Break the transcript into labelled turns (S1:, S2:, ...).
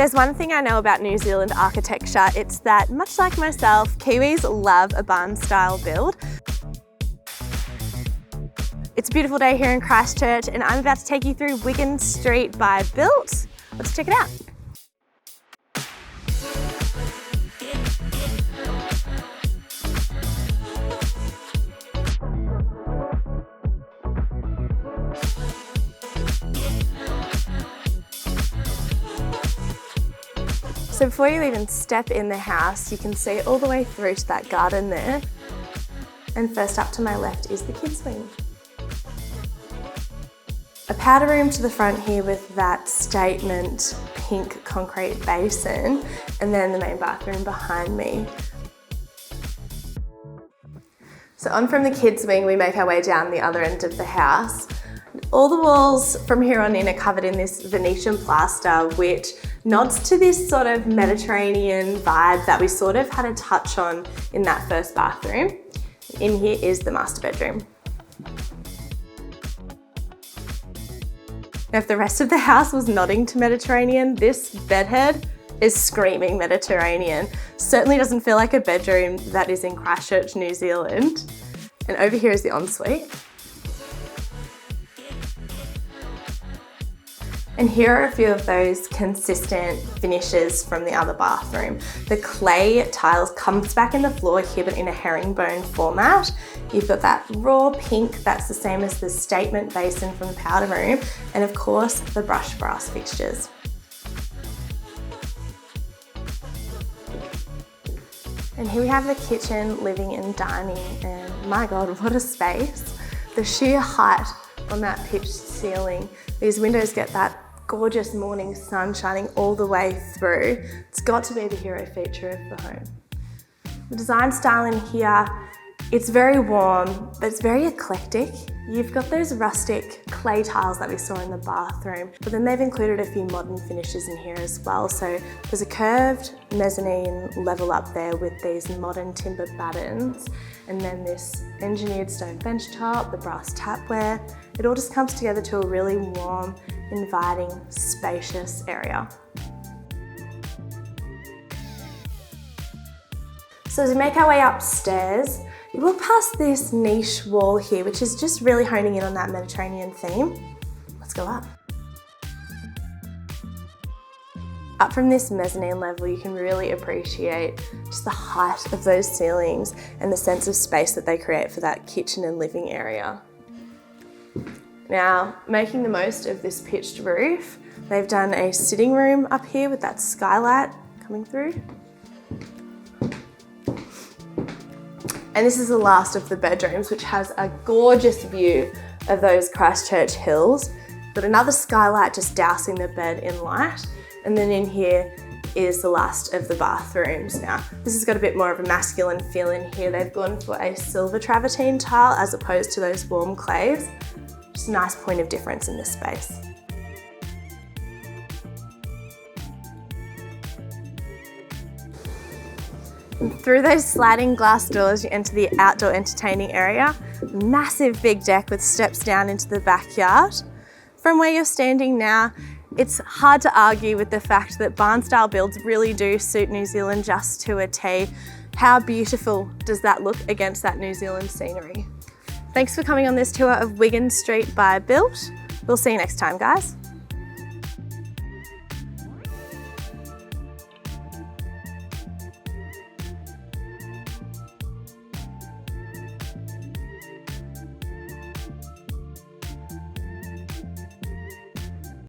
S1: there's one thing I know about New Zealand architecture, it's that much like myself, Kiwis love a barn style build. It's a beautiful day here in Christchurch and I'm about to take you through Wiggins Street by Built. Let's check it out. So before you even step in the house, you can see all the way through to that garden there. And first up to my left is the kids' wing. A powder room to the front here with that statement pink concrete basin, and then the main bathroom behind me. So on from the kids' wing, we make our way down the other end of the house. All the walls from here on in are covered in this Venetian plaster, which nods to this sort of Mediterranean vibe that we sort of had a touch on in that first bathroom. In here is the master bedroom. Now, if the rest of the house was nodding to Mediterranean, this bedhead is screaming Mediterranean. Certainly doesn't feel like a bedroom that is in Christchurch, New Zealand. And over here is the ensuite. And here are a few of those consistent finishes from the other bathroom. The clay tiles comes back in the floor here, but in a herringbone format. You've got that raw pink, that's the same as the statement basin from the powder room. And of course, the brushed brass fixtures. And here we have the kitchen, living and dining, and my God, what a space. The sheer height on that pitched ceiling. These windows get that gorgeous morning sun shining all the way through. It's got to be the hero feature of the home. The design style in here, it's very warm, but it's very eclectic. You've got those rustic clay tiles that we saw in the bathroom, but then they've included a few modern finishes in here as well. So there's a curved mezzanine level up there with these modern timber battens, and then this engineered stone bench top, the brass tapware. It all just comes together to a really warm, inviting, spacious area. So as we make our way upstairs, you walk past this niche wall here, which is just really honing in on that Mediterranean theme. Let's go up. Up from this mezzanine level, you can really appreciate just the height of those ceilings and the sense of space that they create for that kitchen and living area. Now, making the most of this pitched roof, they've done a sitting room up here with that skylight coming through. And this is the last of the bedrooms, which has a gorgeous view of those Christchurch hills. But another skylight just dousing the bed in light. And then in here is the last of the bathrooms. Now, this has got a bit more of a masculine feel in here. They've gone for a silver travertine tile as opposed to those warm clays. Just a nice point of difference in this space. And through those sliding glass doors, you enter the outdoor entertaining area. Massive big deck with steps down into the backyard. From where you're standing now, it's hard to argue with the fact that barn style builds really do suit New Zealand just to a T. How beautiful does that look against that New Zealand scenery? Thanks for coming on this tour of Wiggins Street by Built. We'll see you next time, guys.